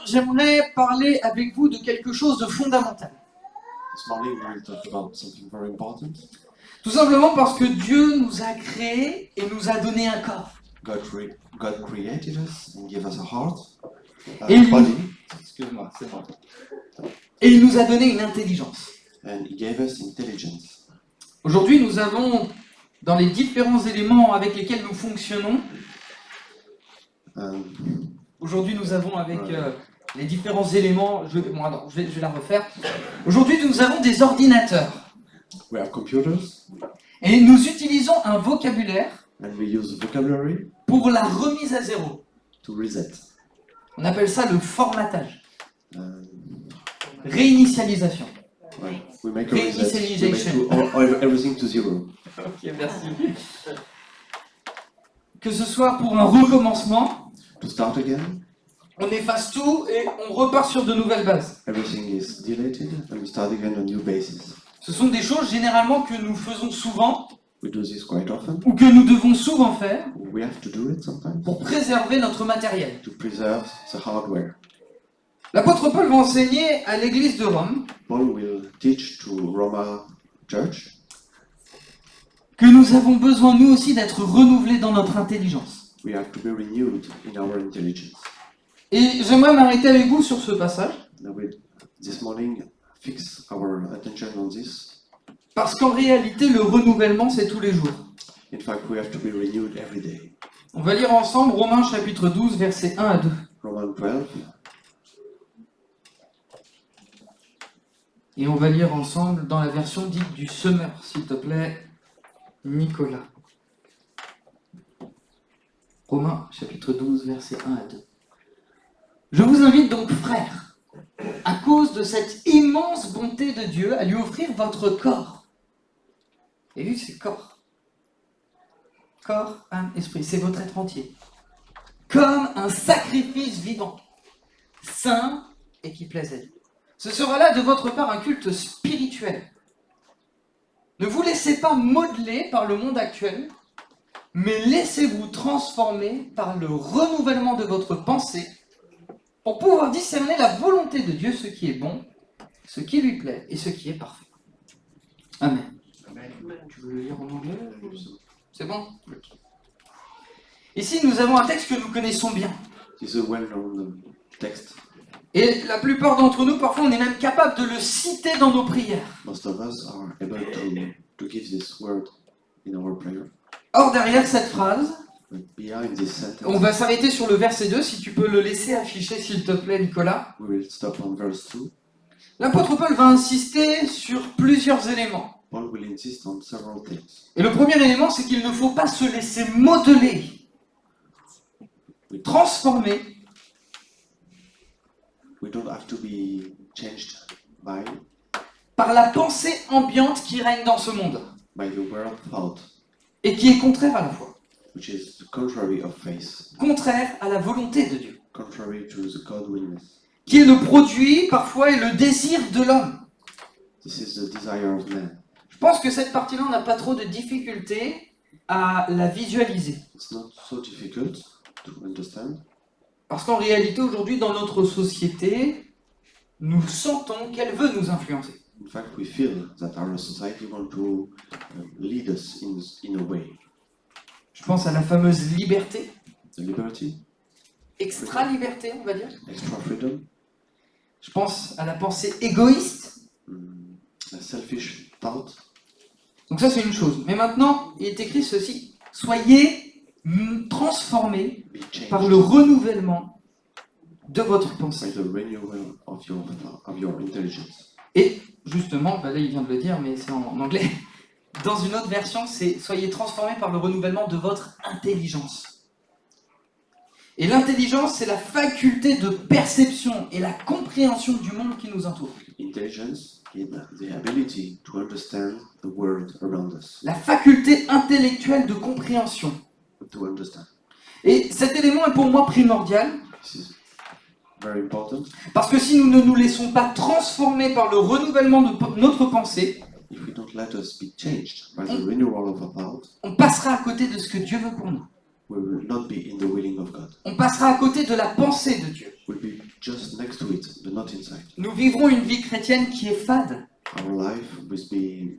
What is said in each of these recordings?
j'aimerais parler avec vous de quelque chose de fondamental. This morning we will talk about something very important. Tout simplement parce que Dieu nous a créés et nous a donné un corps. God created us and gave us a heart, a Et body. Excuse-moi, c'est bon. Et il nous a donné une intelligence. And He gave us intelligence. Aujourd'hui, nous avons, dans les différents éléments avec lesquels nous fonctionnons, aujourd'hui nous avons avec les différents éléments, je vais la refaire. Aujourd'hui, nous avons des ordinateurs. We have computers Et nous utilisons un vocabulaire and we use vocabulary pour la remise à zéro. to reset. On appelle ça le formatage. Um, Réinitialisation. right. We make a reset. We make Reinitialization. everything to zero. Ok, merci. Que ce soit pour un recommencement, To start again, on efface tout et on repart sur de nouvelles bases. everything is deleted and we start again on a new basis. Ce sont des choses généralement que nous faisons souvent We do this quite often. ou que nous devons souvent faire We have to do it sometimes pour préserver notre matériel. to preserve the hardware. L'apôtre Paul va enseigner à l'église de Rome Paul will teach to Roma Church que nous avons besoin nous aussi d'être renouvelés dans notre intelligence. we have to be renewed in our intelligence. Et j'aimerais m'arrêter avec vous sur ce passage Now we, this morning, fix our attention on this. parce qu'en réalité le renouvellement c'est tous les jours. In fact, we have to be renewed every day. On va lire ensemble Romains chapitre 12 versets 1 à 2. Romans 12. Et on va lire ensemble dans la version dite du Semeur, s'il te plaît, Nicolas. Romains, chapitre 12, versets 1 à 2. Je vous invite donc, frères, à cause de cette immense bonté de Dieu, à lui offrir votre corps. Et vu, c'est corps. Corps, âme, esprit, c'est votre être entier. Comme un sacrifice vivant, saint et qui plaise à Dieu. Ce sera là de votre part un culte spirituel. Ne vous laissez pas modeler par le monde actuel, mais laissez-vous transformer par le renouvellement de votre pensée pour pouvoir discerner la volonté de Dieu, ce qui est bon, ce qui lui plaît et ce qui est parfait. Amen. Amen. Tu veux le lire en anglais? C'est bon? Ici, nous avons un texte que nous connaissons bien. This is a well-known text. Et la plupart d'entre nous, parfois, on est même capable de le citer dans nos prières. Most of us are able to give this word in our prayer. Or, derrière cette phrase, But behind this sentence, on va s'arrêter sur le verset 2, si tu peux le laisser afficher, s'il te plaît, Nicolas. we will stop on verse 2. L'apôtre Paul va insister sur plusieurs éléments. Paul will insist on several things. Et le premier élément, c'est qu'il ne faut pas se laisser modeler, transformer We don't have to be changed par la pensée ambiante qui règne dans ce monde by the world thought, et qui est contraire à la foi, which is the contrary of faith, contraire à la volonté de Dieu, contrary to the God-willingness. qui est le produit parfois et le désir de l'homme. This is the desire of man. Je pense que cette partie-là, on n'a pas trop de difficulté à la visualiser. It's not so difficult to understand. Parce qu'en réalité, aujourd'hui, dans notre société, nous sentons qu'elle veut nous influencer. In fact, we feel that our society wants to lead us in a way. Je pense à la fameuse liberté, The liberty, extra-liberté, on va dire. extra freedom, Je pense à la pensée égoïste. a selfish thought. Donc ça, c'est une chose. Mais maintenant, il est écrit ceci. Soyez transformés Be changed par le renouvellement de votre by pensée. the renewal of your intelligence. Et justement, bah là il vient de le dire, mais c'est en anglais. Dans une autre version, c'est « Soyez transformés par le renouvellement de votre intelligence ». Et l'intelligence, c'est la faculté de perception et la compréhension du monde qui nous entoure. Intelligence is the ability to understand the world around us. La faculté intellectuelle de compréhension. To understand. Et cet élément est pour moi primordial, This is very important. parce que si nous ne nous laissons pas transformer par le renouvellement de notre pensée, If we don't let us be changed by the renewal of our thought, on passera à côté de ce que Dieu veut pour nous. we will not be in the willing of God. On passera à côté de la pensée de Dieu. We'll be just next to it, but not inside. Nous vivrons une vie chrétienne qui est fade. Our life will be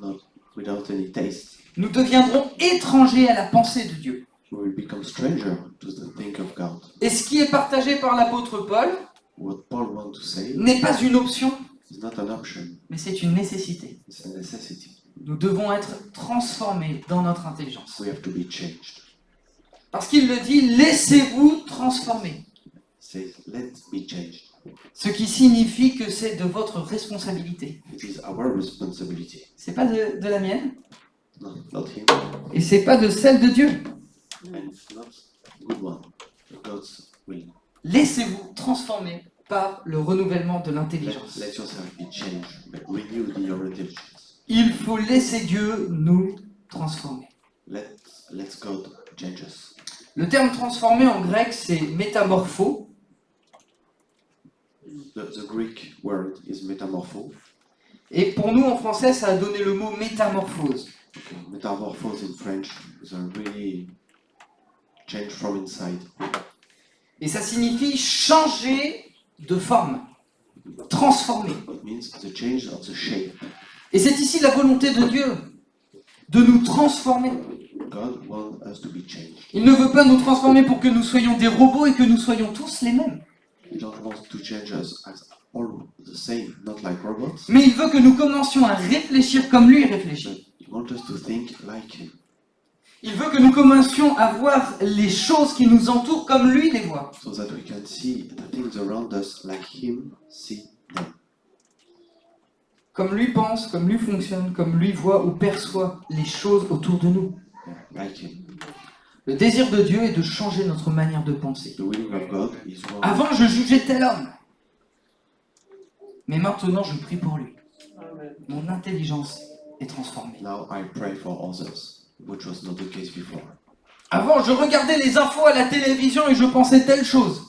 not without any taste. Nous deviendrons étrangers à la pensée de Dieu. We will become stranger to the think of God. Et ce qui est partagé par l'apôtre Paul What Paul wants to say n'est pas une option, is not an option, mais c'est une nécessité. it's a necessity. Nous devons être transformés dans notre intelligence. We have to be changed. Parce qu'il le dit, laissez-vous transformer. It says, let's be changed. Ce qui signifie que c'est de votre responsabilité. It is our responsibility. C'est pas de la mienne, No, not him, et c'est pas de celle de Dieu. and not good one, but God's will. Laissez-vous transformer par le renouvellement de l'intelligence. Let yourself be changed, but renewed in your intelligence. Il faut laisser Dieu nous transformer. Let God change us. Le terme transformer en grec, c'est métamorpho. The Greek word is metamorpho. Et pour nous, en français, ça a donné le mot métamorphose. Okay. Metamorphose in French is a really change from inside. Et ça signifie changer de forme, transformer. It means the change of the shape. Et c'est ici la volonté de Dieu, de nous transformer. God wants us to be changed. Il ne veut pas nous transformer pour que nous soyons des robots et que nous soyons tous les mêmes. He don't want to change us as all the same, not like robots. Mais il veut que nous commencions à réfléchir comme lui réfléchit. But he wants us to think like him. Il veut que nous commencions à voir les choses qui nous entourent comme lui les voit. So that we can see the things around us like him see them. Comme lui pense, comme lui fonctionne, comme lui voit ou perçoit les choses autour de nous. Yeah, like him. Le désir de Dieu est de changer notre manière de penser. The willing of God is one. Avant, je jugeais tel homme. Mais maintenant, je prie pour lui. Mon intelligence est transformée. Now I pray for others, which was not the case before. Avant, je regardais les infos à la télévision et je pensais telle chose.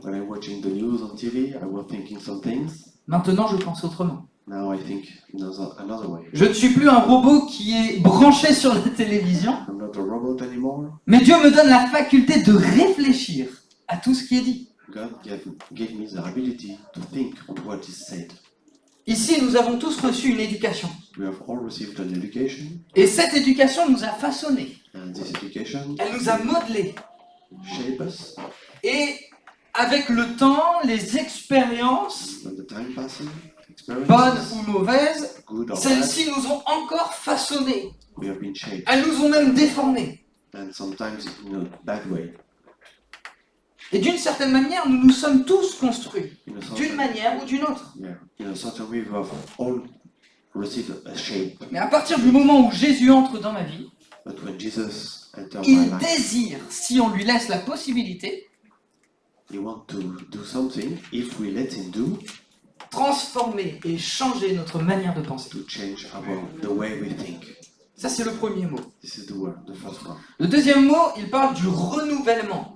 When I'm watching the news on TV, I was thinking some things. Maintenant, je pense autrement. Now I think in another way. Je ne suis plus un robot qui est branché sur la télévision, I'm not a robot anymore. mais Dieu me donne la faculté de réfléchir à tout ce qui est dit. God gave me the ability to think on what is said. Ici, nous avons tous reçu une éducation. We have all received an education, Et cette éducation nous a façonnés. and this education Elle nous a modelés. shape us. Et avec le temps, les expériences, When the time passes, bonnes experiences, ou mauvaises, good or bad, celles-ci nous ont encore façonnés. we have been shaped, Elles nous ont même déformés. and sometimes in a bad way. Et d'une certaine manière, nous nous sommes tous construits, In a d'une certain, manière ou d'une autre. yeah, in a certain way, we have all received a shape. Mais à partir du moment où Jésus entre dans ma vie, But when Jesus entered my il life, désire, si on lui laisse la possibilité, he wants to do something. If we let him do, transformer et changer notre manière de penser. to change the way we think. Ça, c'est le premier mot. This is the word, the first one. Le deuxième mot, il parle du renouvellement.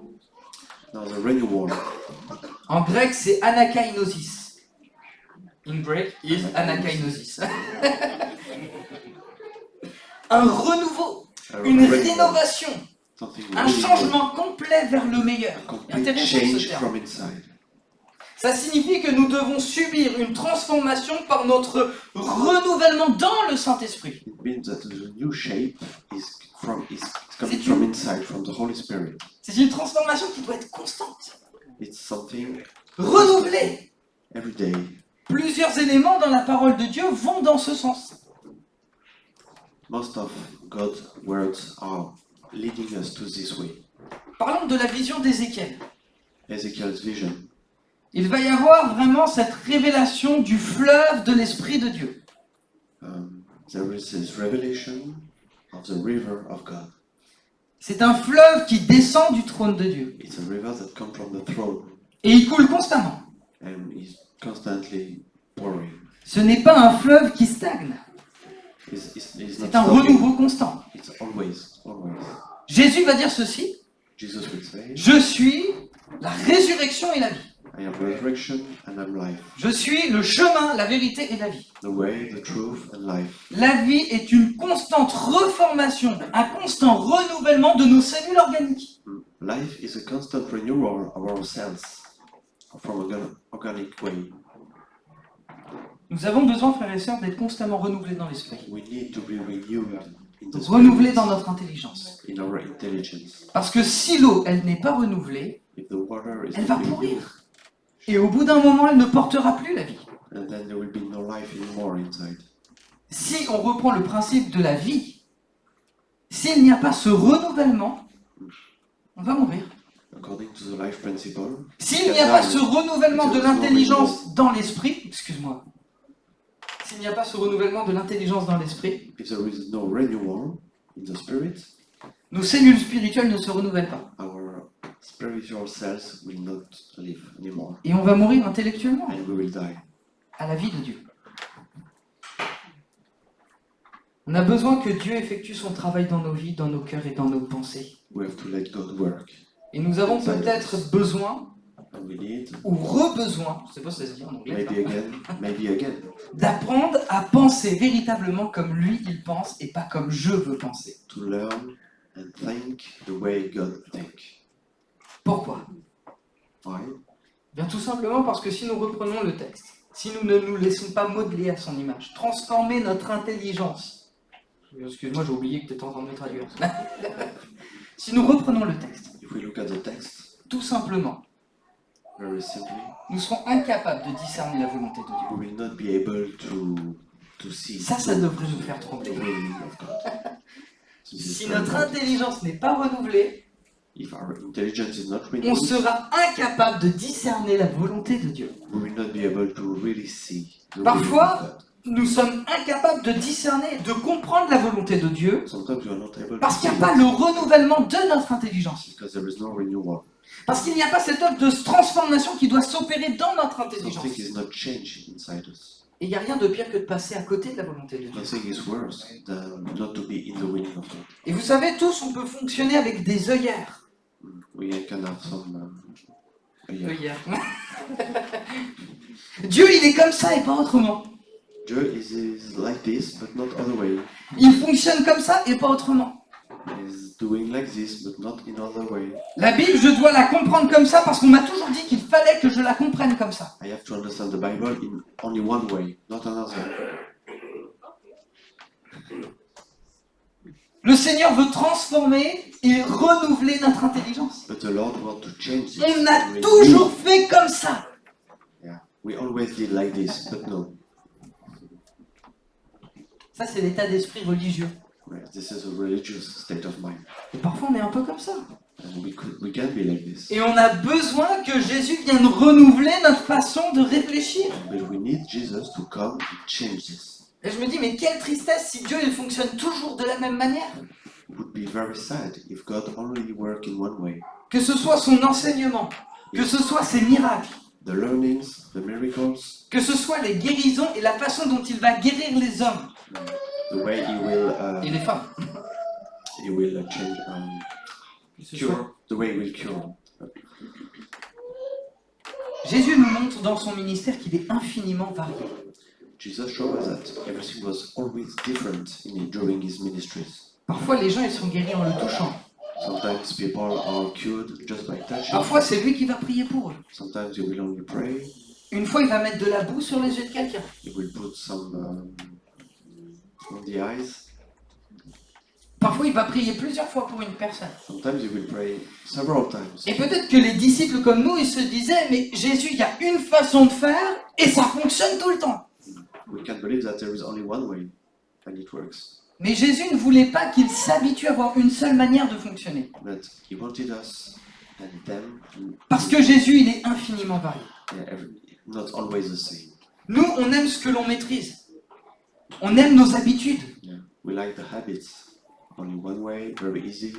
Now the renewal. En grec, c'est anakainosis. In Greek is anakainosis. Un renouveau, A une renewal, rénovation, something un really changement complet vers le meilleur. good, a complete Intéressant ce change terme. from inside. Ça signifie que nous devons subir une transformation par notre renouvellement dans le Saint-Esprit. It means that the new shape is coming C'est from inside, from the Holy Spirit. C'est une transformation qui doit être constante, It's something renouvelée. every day. Plusieurs éléments dans la parole de Dieu vont dans ce sens. Most of God's words are leading us to this way. Parlons de la vision d'Ézéchiel. Ezekiel's vision. Il va y avoir vraiment cette révélation du fleuve de l'Esprit de Dieu. There is this revelation of the river of God. C'est un fleuve qui descend du trône de Dieu. It's a river that comes from the throne Et il coule constamment. and is constantly pouring. Ce n'est pas un fleuve qui stagne. It's not C'est un stopping. renouveau constant. It's always. Jésus va dire ceci: Jesus will say, je suis la résurrection et la vie. I am resurrection and I'm life. Je suis le chemin, la vérité et la vie. The way, the truth and life. La vie est une constante reformation, un constant renouvellement de nos cellules organiques. Life is a constant renewal of our cells. from organic way. Nous avons besoin, frères et sœurs, d'être constamment renouvelés dans l'esprit. We need to be renewed in the Renouvelés spirit, dans notre intelligence. in our intelligence. Parce que si l'eau, elle n'est pas renouvelée, If the water is elle va not renewed, pourrir. Et au bout d'un moment, elle ne portera plus la vie. and then there will be no life anymore inside. Si on reprend le principe de la vie, s'il n'y a pas ce renouvellement, on va mourir. According to the life principle, S'il n'y a pas ce renouvellement de l'intelligence dans l'esprit, excuse-moi, s'il n'y a pas ce renouvellement de l'intelligence dans l'esprit, if there is no renewal in the spirit, nos cellules spirituelles ne se renouvellent pas. our spiritual cells will not live anymore, Et on va mourir intellectuellement and we will die. à la vie de Dieu. On a besoin que Dieu effectue son travail dans nos vies, dans nos cœurs et dans nos pensées. We have to let God work. Et nous avons peut-être besoin, And we need, ou re-besoin, je ne sais pas si ça se dit en anglais, maybe again, d'apprendre à penser véritablement comme lui il pense et pas comme je veux penser. to learn and think the way God thinks. Pourquoi? Why? Bien tout simplement parce que si nous reprenons le texte, si nous ne nous laissons pas modeler à son image, transformer notre intelligence, excuse-moi j'ai oublié que tu étais en train de me traduire, si nous reprenons le texte, If we look at the text, tout simplement, very simply, nous serons incapables de discerner la volonté de Dieu. we will not be able to see Ça devrait nous faire the trembler. will of God. This is Si very notre important. intelligence n'est pas renouvelée, If our intelligence is not on renewed, sera incapable de discerner la volonté de Dieu. we will not be able to really see the will Parfois, of God. nous sommes incapables de discerner, de comprendre la volonté de Dieu, Sometimes we are not able parce to qu'il see n'y a pas it le renouvellement de notre intelligence. because there is no renewal. Parce qu'il n'y a pas cette œuvre de transformation qui doit s'opérer dans notre intelligence. Something is not changing inside us. Et il n'y a rien de pire que de passer à côté de la volonté de Dieu. Nothing is worse than not to be in the will of God. Et vous savez, tous, on peut fonctionner avec des œillères. We can have some. Yeah. Œillères. Dieu, il est comme ça et pas autrement. Joe is like this, but not other way. Il fonctionne comme ça et pas autrement. He's doing like this, but not in other way. La Bible, je dois la comprendre comme ça parce qu'on m'a toujours dit qu'il fallait que je la comprenne comme ça. I have to understand the Bible in only one way, not another. Le Seigneur veut transformer et renouveler notre intelligence. But the Lord wants to change it. On a Renew. toujours fait comme ça. Yeah, we always did like this, but no. Ça, c'est l'état d'esprit religieux. Right, this is a religious state of mind, Et parfois, on est un peu comme ça. and we can be like this. Et on a besoin que Jésus vienne renouveler notre façon de réfléchir. But we need Jesus to come and change this. Et je me dis, mais quelle tristesse si Dieu il fonctionne toujours de la même manière. It would be very sad if God only worked in one way. Que ce soit son enseignement, que ce soit ses miracles, The learnings, the miracles, que ce soit les guérisons et la façon dont il va guérir les hommes the way et les femmes. He will change, Que ce soit- cure, the way He will cure. Jésus nous montre dans son ministère qu'il est infiniment varié. Jesus showed us that everything was always different during His ministries. Parfois, les gens ils sont guéris en le touchant. Sometimes people are cured just by touching. Parfois, c'est lui qui va prier pour eux. Sometimes He will only pray. Une fois, il va mettre de la boue sur les yeux de quelqu'un. He will put some on the eyes. Parfois, il va prier plusieurs fois pour une personne. Sometimes He will pray several times. Et peut-être que les disciples comme nous, ils se disaient, mais Jésus, il y a une façon de faire et ça fonctionne tout le temps. We can believe that there is only one way, and it works. Mais Jésus ne voulait pas qu'ils s'habituent à avoir une seule manière de fonctionner. But He wanted us and them to, Parce que Jésus, il est infiniment varié. not always the same. Nous, on aime ce que l'on maîtrise. On aime nos habitudes. Yeah. We like the habits. Only one way, very easy.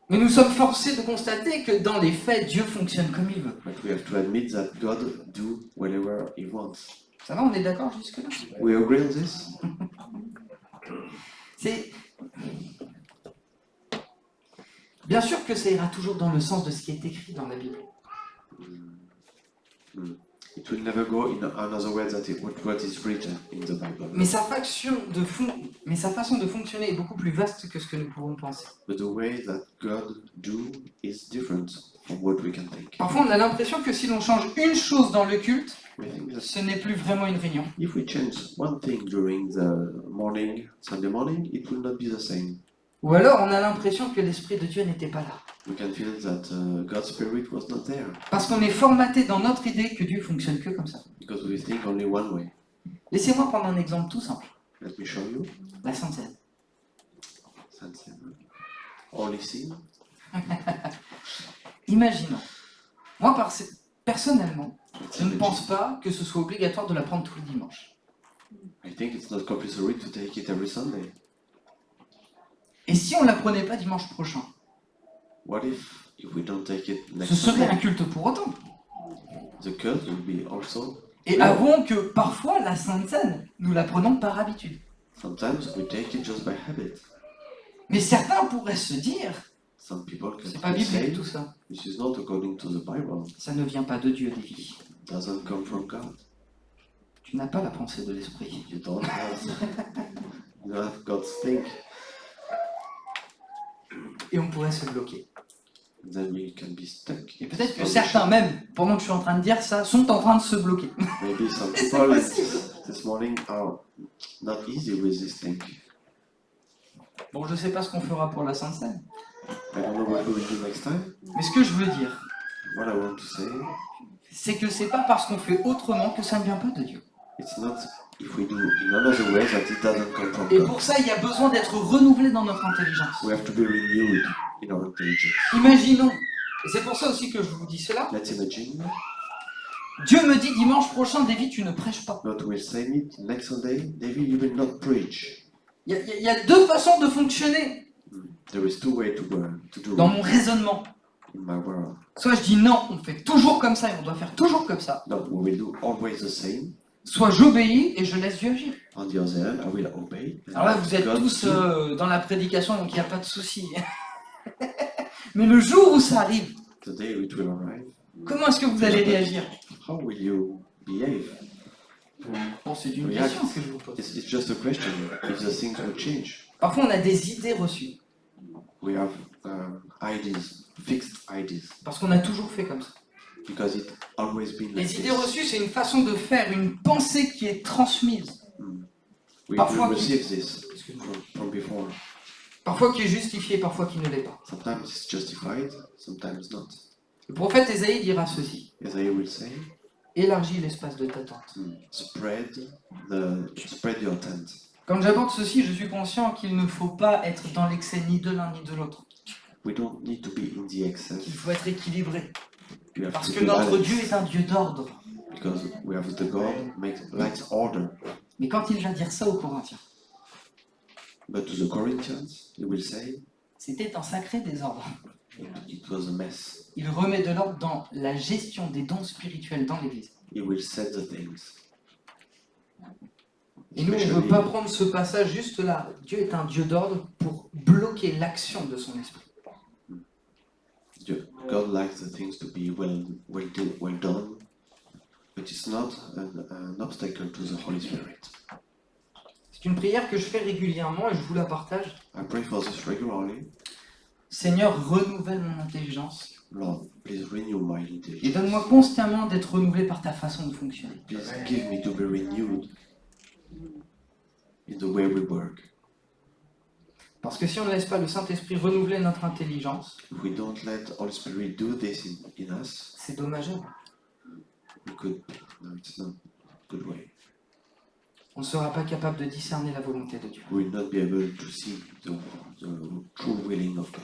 Mais nous sommes forcés de constater que dans les faits, Dieu fonctionne comme il veut. But we have to admit that God do whatever He wants. Ça va, on est d'accord jusque-là? We agree on this? C'est... Bien sûr que ça ira toujours dans le sens de ce qui est écrit dans la Bible. It will never go in another way than what is written in the Bible. Mais sa façon de fonctionner est beaucoup plus vaste que ce que nous pouvons penser. But the way that God do is different from what we can think. Parfois, on a l'impression que si l'on change une chose dans le culte, We think that ce n'est plus vraiment une réunion. if we change one thing during the morning, Sunday morning, it will not be the same. Ou alors, on a l'impression que l'Esprit de Dieu n'était pas là. We can feel that God's Spirit was not there Parce qu'on est formaté dans notre idée que Dieu fonctionne que comme ça. because we think only one way. Laissez-moi prendre un exemple tout simple. Let me show you. La Sainte Seine. Only sin. Imaginons. Moi, personnellement, Let's je ne imagine. pense pas que ce soit obligatoire de la prendre tous les dimanches. I think it's not compulsory to take it every Sunday. Et si on ne la prenait pas dimanche prochain, What if we don't take it next ce serait un Sunday? culte pour autant. The cult will be also. Et avouons que parfois, la Sainte Seine, nous la prenons par habitude. Sometimes we take it just by habit. Mais certains pourraient se dire, Some people c'est pas can say biblique tout ça. this is not according to the Bible. Ça ne vient pas de Dieu, David. It doesn't come from God. Tu n'as pas la pensée de l'esprit. You don't have God's think. Et on pourrait se bloquer. Then we can be stuck. Et peut-être que certains même, pendant que je suis en train de dire ça, sont en train de se bloquer. Maybe some C'est people possible. this morning are not easy with this thing. Bon, je ne sais pas ce qu'on fera pour la Sainte Seine. I don't know what we will do next time. Mais ce que je veux dire, What I want to say, c'est que c'est pas parce qu'on fait autrement que ça ne vient pas de Dieu. it's not if we do in another way that it doesn't come from Et God. pour ça, il y a besoin d'être renouvelé dans notre intelligence. We have to be renewed in our intelligence. Imaginons, et c'est pour ça aussi que je vous dis cela, Let's imagine Dieu me dit dimanche prochain, David, tu ne prêches pas. God will say it next Sunday, David, you will not preach. Il y a deux façons de fonctionner There is two ways to do dans it mon raisonnement. in my world. Soit je dis non, on fait toujours comme ça et on doit faire toujours comme ça. No, we will do always the same. Soit j'obéis et je laisse Dieu agir. On the other hand, I will obey. and Alors là, let vous êtes God tous do. dans la prédication, donc il n'y a pas de souci. Mais le jour où ça arrive, Today it will arrive. comment est-ce que vous allez réagir? How will you behave? Bon, c'est une React. question que je vous pose. It's just a question if the things will change. Parfois, on a des idées reçues, We have ideas, fixed ideas, parce qu'on a toujours fait comme ça. because it always been like Les idées this. reçues, c'est une façon de faire, une pensée qui est transmise. We Parfois receive this from before. Parfois qui est justifiée, parfois qui ne l'est pas. Sometimes it's justified, sometimes not. Le prophète Ésaïe dira ceci: As I will say, élargis l'espace de ta tente. spread your tent. Quand j'aborde ceci, je suis conscient qu'il ne faut pas être dans l'excès ni de l'un ni de l'autre. We don't need to be in the excess. Il faut être équilibré. We have Parce to que be notre balanced, Dieu est un Dieu d'ordre. because we have the God likes order. Mais quand il va dire ça aux Corinthiens, But to the Corinthians, he will say c'était un sacré désordre. it was a mess. Il remet de l'ordre dans la gestion des dons spirituels dans l'Église. He will set the things. Et nous, on ne veut pas prendre ce passage juste là. Dieu est un Dieu d'ordre pour bloquer l'action de son esprit. God likes the things to be well done, but it's not an obstacle to the Holy Spirit. C'est une prière que je fais régulièrement et je vous la partage. I pray for this regularly. Seigneur, renouvelle mon intelligence Lord, please renew my et intelligence. donne-moi constamment d'être renouvelé par ta façon de fonctionner. Please give me to be renewed in the way we work. Parce que si on ne laisse pas le Saint-Esprit renouveler notre intelligence, If we don't let Holy Spirit do this in us, c'est dommageable. no, it's not a good way. On ne sera pas capable de discerner la volonté de Dieu. We will not be able to see the true willing of God.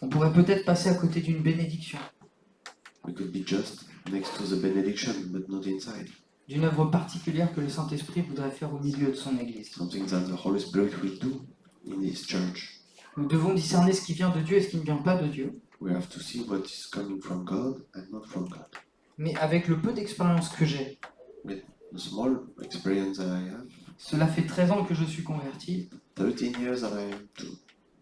On pourrait peut-être passer à côté d'une bénédiction, We could be just next to the benediction, but not inside. d'une œuvre particulière que le Saint-Esprit voudrait faire au milieu de son Église. Something that the Holy Spirit will do in His church. Nous devons discerner ce qui vient de Dieu et ce qui ne vient pas de Dieu. We have to see what is coming from God and not from God. Mais avec le peu d'expérience que j'ai, The small experience that I have, cela fait 13 ans que je suis converti, 13 years that I am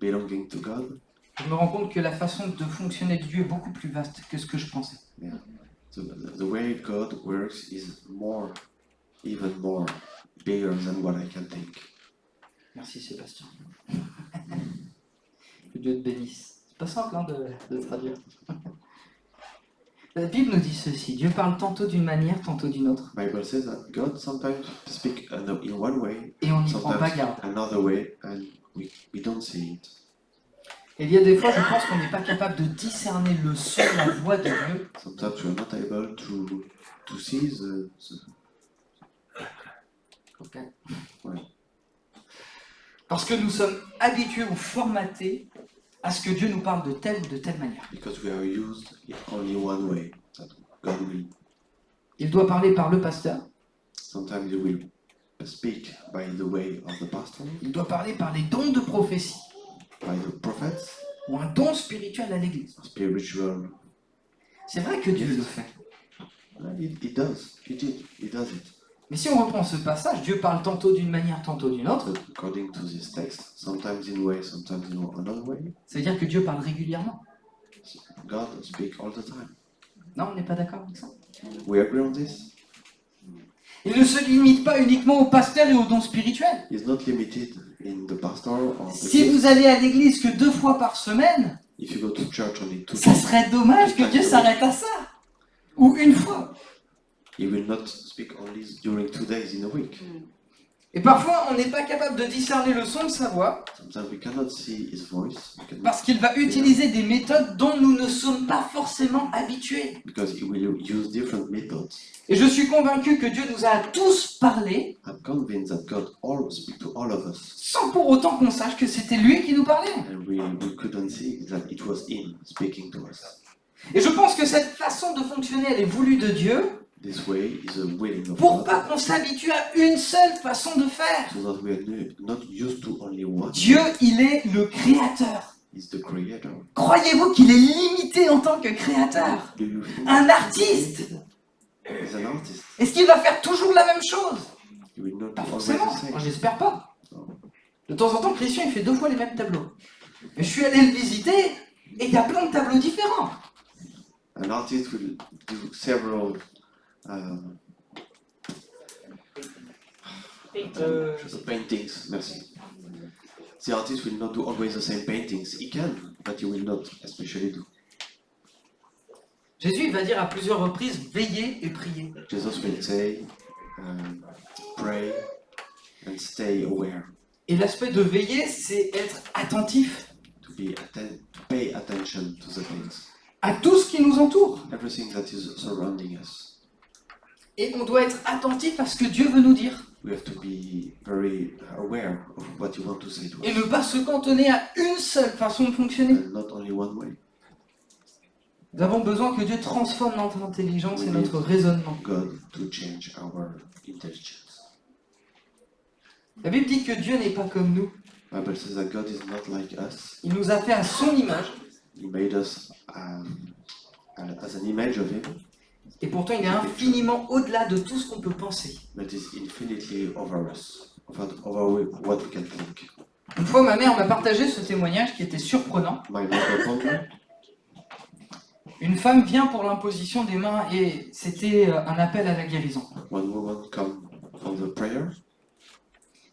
belonging to God, je me rends compte que la façon de fonctionner de Dieu est beaucoup plus vaste que ce que je pensais. The way God works is even more bigger than what I can think. Merci Sébastien. Que Dieu te bénisse. C'est pas simple hein, de traduire. La Bible nous dit ceci, Dieu parle tantôt d'une manière, tantôt d'une autre. Bible says that God sometimes speaks in one way, Et on n'y prend pas sometimes garde. another way, and we don't see it. Et il y a des fois, je pense qu'on n'est pas capable de discerner le son, la voix de Dieu. Sometimes we are not able to see Ok. Ouais. Parce que nous sommes habitués ou formatés à ce que Dieu nous parle de telle ou de telle manière. because we are used in only one way. That God will Il doit parler par le pasteur, sometimes He will speak by the way of the pastor, il doit parler par les dons de prophétie by the prophets, ou un don spirituel à l'Église. spiritual. C'est vrai que Dieu le fait. He does. He does it. Mais si on reprend ce passage, Dieu parle tantôt d'une manière, tantôt d'une autre. But according to this text, sometimes in way, sometimes in another way, Ça veut dire que Dieu parle régulièrement. God speaks all the time. Non, on n'est pas d'accord avec ça. We agree on this. Il ne se limite pas uniquement au pasteur et aux dons spirituels. He's not limited in the pastor or the Si gift. vous allez à l'église que 2 fois par semaine, If you go to church only 2 ça times, serait dommage que Dieu s'arrête à ça. Ou une fois. He will not speak only during 2 days in a week. Et parfois, on n'est pas capable de discerner le son de sa voix Sometimes we cannot see His voice parce qu'il va utiliser des méthodes dont nous ne sommes pas forcément habitués. because He will use different methods. Et je suis convaincu que Dieu nous a tous parlé I'm convinced that God all speak to all of us, sans pour autant qu'on sache que c'était lui qui nous parlait. and we couldn't see that it was Him speaking to us. Et je pense que cette façon de fonctionner, elle est voulue de Dieu This way is a willing of pour God, pas qu'on s'habitue à une seule façon de faire. so that we are not used to only one. Dieu, il est le créateur. He's the creator. Croyez-vous qu'il est limité en tant que créateur? Do you think Un artiste? He's an artist? Est-ce qu'il va faire toujours la même chose? He will not Pas be always forcément. the same. Moi, j'espère pas. De temps en temps, Christian, il fait 2 fois les mêmes tableaux. Mais je suis allé le visiter et il y a plein de tableaux différents. An artist will do several paintings. Merci. The artist will not do always the same paintings. He can, but he will not especially do. Jésus, il va dire à plusieurs reprises, veillez et priez. Jesus will say, pray and stay aware. Et l'aspect de veiller, c'est être attentif To pay attention to the things, à tout ce qui nous entoure. everything that is surrounding us. Et on doit être attentif à ce que Dieu veut nous dire. We have to be very aware of what you want to say to Et us, ne pas se cantonner à une seule façon de fonctionner. and not only one way. Nous avons besoin que Dieu transforme notre intelligence et notre raisonnement. God to change our intelligence. La Bible dit que Dieu n'est pas comme nous. Bible says that God is not like us. Il nous a fait à son image. He made us as an image of Him, Et pourtant, il est infiniment au-delà de tout ce qu'on peut penser. but is infinitely over us, over what we can think. Une fois, ma mère m'a partagé ce témoignage qui était surprenant. My mother told me Une femme vient pour l'imposition des mains et c'était un appel à la guérison. one woman come from the prayer,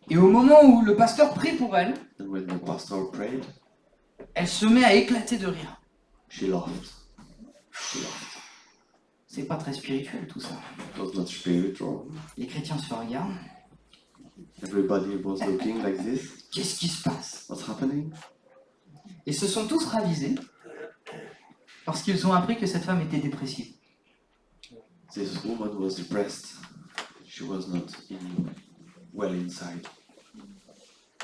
Et au moment où le pasteur prie pour elle, and when the pastor prayed, elle se met à éclater de rire. she laughed. She laughed. C'est pas très spirituel tout ça. It was not spiritual. Les chrétiens se regardent. Everybody was looking like this. Qu'est-ce qui se passe? What's happening? Et se sont tous ravisés parce qu'ils ont appris que cette femme était dépressive. This woman was depressed. She was not well inside.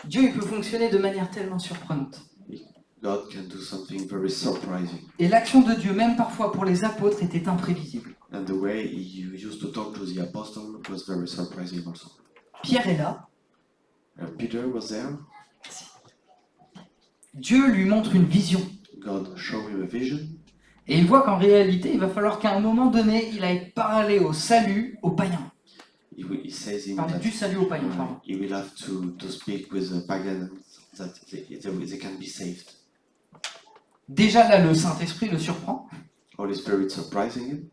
Dieu il peut fonctionner de manière tellement surprenante. God can do something very surprising. Et l'action de Dieu, même parfois pour les apôtres, était imprévisible. And the way he used to talk to the apostle was very surprising also. Pierre est là, Peter was there. Dieu lui montre une vision. God showed him a vision. Et il voit qu'en réalité, il va falloir qu'à un moment donné, il aille parler au salut aux païens. He says him Parler that du salut aux païens, pardon. he will have to speak with the pagans that they can be saved. Déjà là, le Saint-Esprit le surprend. Holy Spirit surprising him.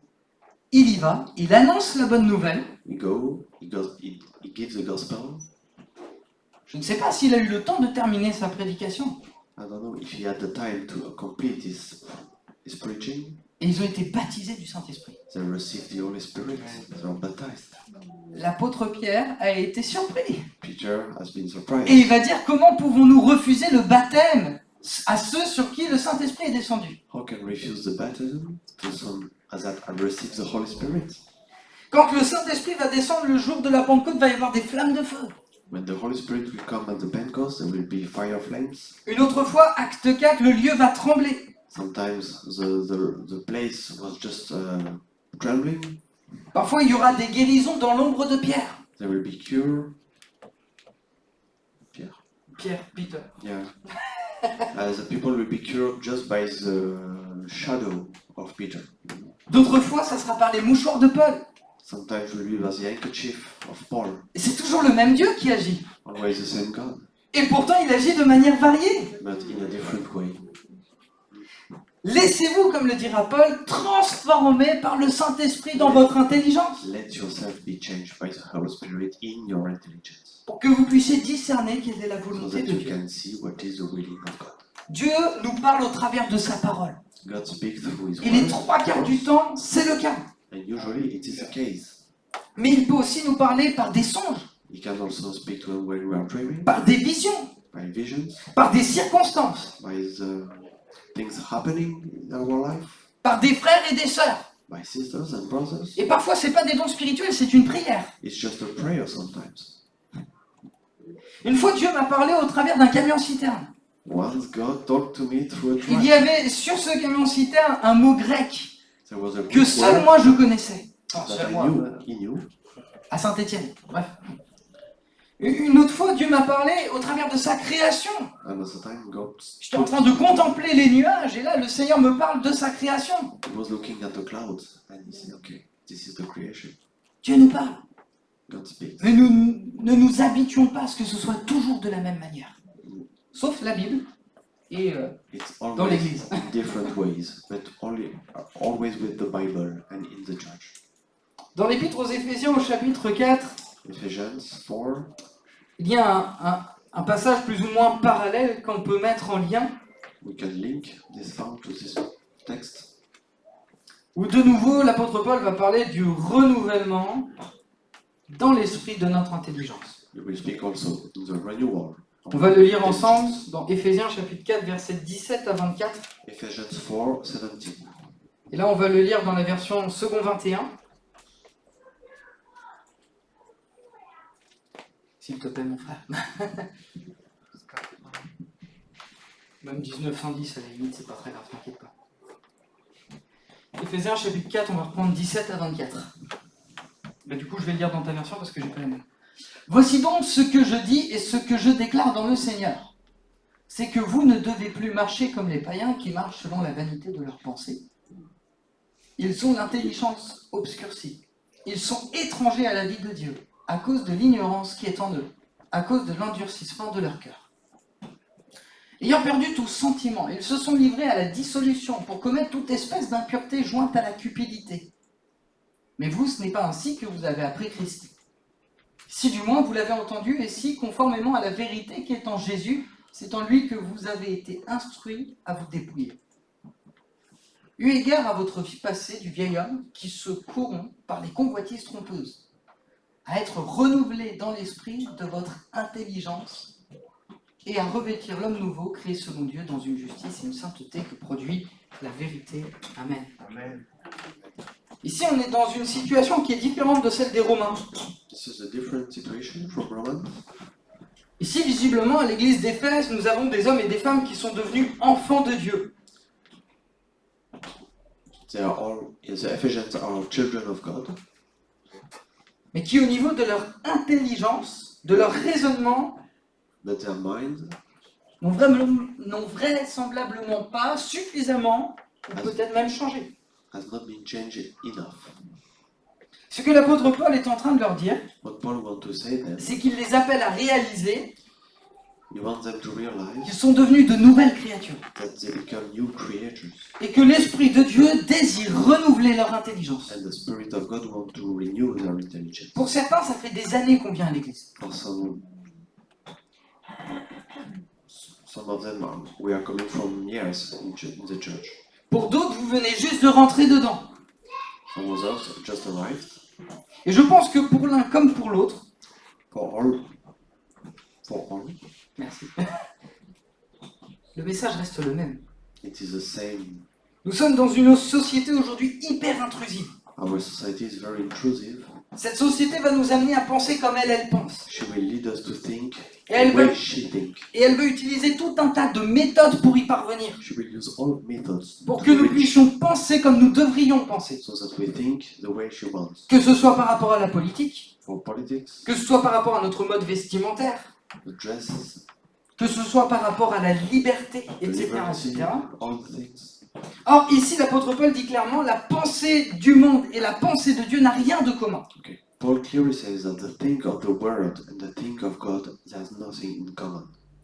il y va, il annonce la bonne nouvelle. He gives the gospel. Je ne sais pas s'il a eu le temps de terminer sa prédication. I don't know if he had the time to complete his preaching. Et ils ont été baptisés du Saint-Esprit. They received the Holy Spirit. They were baptized. L'apôtre Pierre a été surpris. Peter has been surprised. Et il va dire, comment pouvons-nous refuser le baptême à ceux sur qui le Saint-Esprit est descendu? How can we refuse the baptism to some that have received the Holy Spirit? Quand le Saint-Esprit va descendre le jour de la Pentecôte, il va y avoir des flammes de feu. When the Holy Spirit will come at the Pentecost, there will be fire flames. Une autre fois, acte 4, le lieu va trembler. Sometimes the place was just trembling. Parfois, il y aura des guérisons dans l'ombre de Pierre. There will be cure. Pierre, Peter. Yeah. The people will be cured just by the shadow of Peter. D'autres fois, ça sera par les mouchoirs de Paul. Sometimes will be by the handkerchief of Paul. Et c'est toujours le même Dieu qui agit. Always the same God, Et pourtant, il agit de manière variée. but in a different way. Laissez-vous, comme le dira Paul, transformer par le Saint-Esprit dans votre intelligence, Let yourself be changed by the Holy Spirit in your intelligence, pour que vous puissiez discerner quelle est la so volonté that de you Dieu. can see what is the willing of God. Dieu nous parle au travers de sa parole. God speaks through His Et les word, 3/4 du temps, c'est le cas. and usually it is the case. Mais il peut aussi nous parler par des songes, He can also speak to us when we are dreaming, par des visions, by visions, par des circonstances, by the things happening in our life, par des frères et des sœurs. by sisters and brothers. Et parfois, c'est pas des dons spirituels, c'est une prière. It's just a prayer sometimes. Une fois, Dieu m'a parlé au travers d'un camion-citerne. Once God talked to me through a Il y truck. avait sur ce camion-citerne un mot grec There was a que Greek seul word moi je connaissais. Enfin, that seul I moi, knew. He knew. à Saint-Étienne. Bref. Une autre fois, Dieu m'a parlé au travers de sa création. Another time, God J'étais en train de contempler les nuages et là, le Seigneur me parle de sa création. was looking at the clouds and he said, "Okay, this is the creation." Dieu nous parle. God speaks. Mais nous ne nous habituons pas à ce que ce soit toujours de la même manière. Sauf la Bible et It's dans always l'église. in different ways, but always with the Bible and in the church. Dans l'Épître aux Éphésiens au chapitre 4, Ephesians 4. il y a un passage plus ou moins parallèle qu'on peut mettre en lien, We can link this part to this text. où de nouveau l'apôtre Paul va parler du renouvellement dans l'esprit de notre intelligence. We will speak also in the renewal. On va le lire ensemble dans Éphésiens chapitre 4, versets 17 à 24. Ephesians 4, 17. Et là, on va le lire dans la version second 21. S'il te plaît, mon frère. Même 1910 à la limite, c'est pas très grave, t'inquiète pas. Éphésiens chapitre 4, on va reprendre 17 à 24. Bah, du coup, je vais le lire dans ta version parce que j'ai pas la même. Voici donc ce que je dis et ce que je déclare dans le Seigneur. C'est que vous ne devez plus marcher comme les païens qui marchent selon la vanité de leurs pensées. Ils ont l'intelligence obscurcie. Ils sont étrangers à la vie de Dieu, à cause de l'ignorance qui est en eux, à cause de l'endurcissement de leur cœur. Ayant perdu tout sentiment, ils se sont livrés à la dissolution pour commettre toute espèce d'impureté jointe à la cupidité. Mais vous, ce n'est pas ainsi que vous avez appris Christ. Si du moins vous l'avez entendu, et si, conformément à la vérité qui est en Jésus, c'est en lui que vous avez été instruits à vous dépouiller. Eu égard à votre vie passée du vieil homme qui se corrompt par les convoitises trompeuses, à être renouvelé dans l'esprit de votre intelligence et à revêtir l'homme nouveau créé selon Dieu dans une justice et une sainteté que produit la vérité. Amen. Amen. Ici, on est dans une situation qui est différente de celle des Romains. This is a different situation from Romans. Ici, visiblement, à l'église d'Éphèse, nous avons des hommes et des femmes qui sont devenus enfants de Dieu. The Ephesians are children of God, Mais qui, au niveau de leur intelligence, de leur raisonnement, but their mind n'ont vraisemblablement pas suffisamment, ou peut-être même changé. has not been changed enough. Ce que l'apôtre Paul est en train de leur dire, What Paul wants to say then, c'est qu'il les appelle à réaliser You want them to realize qu'ils sont devenus de nouvelles créatures that they become new creatures, et que l'Esprit de Dieu désire renouveler leur intelligence. and the Spirit of God wants to renew their intelligence. Pour certains, ça fait des années qu'on vient à l'église. For some of them, we are coming from years in the church. Pour d'autres, vous venez juste de rentrer dedans. Some others just arrived. Et je pense que pour l'un comme pour l'autre, For all, merci, le message reste le même. it is the same. Nous sommes dans une société aujourd'hui hyper intrusive. Our society is very intrusive. Cette société va nous amener à penser comme elle pense. She will lead us to think Et elle the way veut, she thinks. et elle veut utiliser tout un tas de méthodes pour y parvenir. She will use all methods Pour to que nous reach, puissions penser comme nous devrions penser. so that we think the way she wants. Que ce soit par rapport à la politique, For politics, que ce soit par rapport à notre mode vestimentaire, the dresses, que ce soit par rapport à la liberté, the etc. liberty, etc. all the things. Or, ici, l'apôtre Paul dit clairement, la pensée du monde et la pensée de Dieu n'a rien de commun. Okay. Paul clearly says that the thing of the world and the thing of God, there's nothing in common.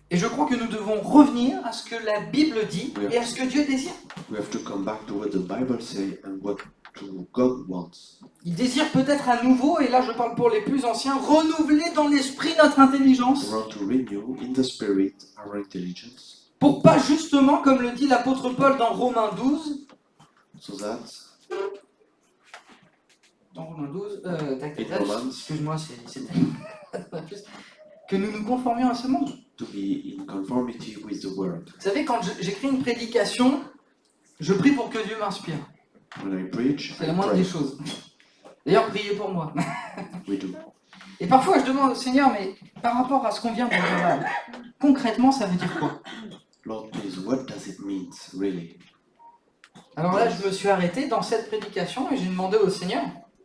Et je crois que nous devons revenir à ce que la Bible dit et à ce que Dieu désire. We have to come back to what the Bible says and what God wants. Il désire peut-être à nouveau, et là je parle pour les plus anciens, renouveler dans l'esprit notre intelligence, We want to renew in the spirit our intelligence, pour pas justement, comme le dit l'apôtre Paul dans Romains 12, so that dans Romains 12, Romans. excuse-moi, c'est que nous nous conformions à ce monde. to be in conformity with the world. Vous savez, quand j'écris une prédication, je prie pour que Dieu m'inspire. When I preach, C'est la I moindre pray. des choses. D'ailleurs, priez pour moi. We do. Et parfois, je demande au Seigneur, mais par rapport à ce qu'on vient de dire là, concrètement, ça veut dire quoi? Lord, please, what does it mean, really? Alors là, je me suis arrêté dans cette prédication et j'ai demandé au Seigneur,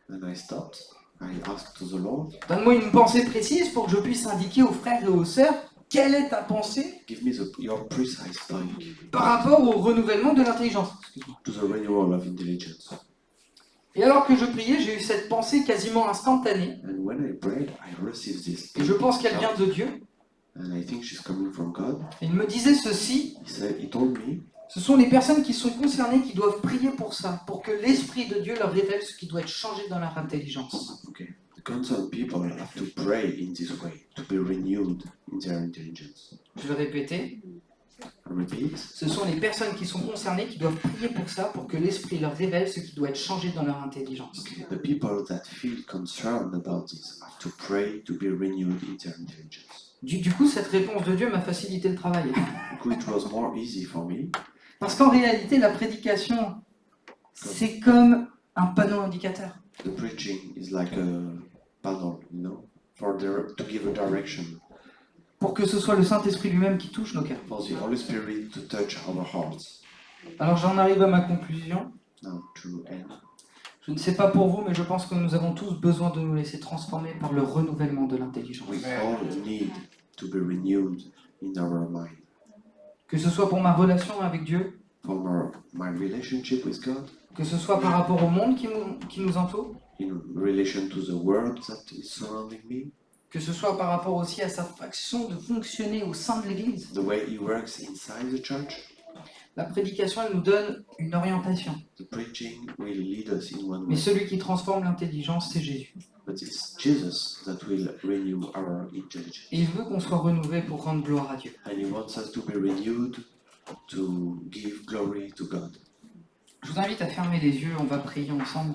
And I stopped. I asked to the Lord, donne-moi une pensée précise pour que je puisse indiquer aux frères et aux sœurs quelle est ta pensée give me your precise thing par rapport au renouvellement de l'intelligence. Excuse-moi. to the renewal of intelligence. Et alors que je priais, j'ai eu cette pensée quasiment instantanée. And when I prayed, I received this Et je pense qu'elle vient de Dieu. and I think she's coming from God. Et il me disait ceci, He told me, ce sont les personnes qui sont concernées qui doivent prier pour ça, pour que l'Esprit de Dieu leur révèle ce qui doit être changé dans leur intelligence. okay, the concerned people have to pray in this way, to be renewed in their intelligence. Je vais répéter, I repeat, ce sont les personnes qui sont concernées qui doivent prier pour ça, pour que l'Esprit leur révèle ce qui doit être changé dans leur intelligence. okay, the people that feel concerned about this have to pray to be renewed in their intelligence. Du coup, cette réponse de Dieu m'a facilité le travail. It was more easy for me, Parce qu'en réalité, la prédication, c'est comme un panneau indicateur. the preaching is like a panel, to give a direction, Pour que ce soit le Saint-Esprit lui-même qui touche nos cœurs. for the Holy Spirit to touch our hearts. Alors j'en arrive à ma conclusion. Now to end. Je ne sais pas pour vous, mais je pense que nous avons tous besoin de nous laisser transformer par le renouvellement de l'intelligence. We all need to be renewed in our mind. Que ce soit pour ma relation avec Dieu, For my relationship with God, que ce soit par rapport au monde qui nous entoure, in relation to the world that is surrounding me, que ce soit par rapport aussi à sa façon de fonctionner au sein de l'Église. the way He works inside the church. La prédication, elle nous donne une orientation. The preaching will lead us in one Mais way, celui qui transforme l'intelligence, c'est Jésus. but it's Jesus that will renew our intelligence. Et il veut qu'on soit renouvelé pour rendre gloire à Dieu. And He wants us to be renewed to give glory to God. Je vous invite à fermer les yeux, on va prier ensemble.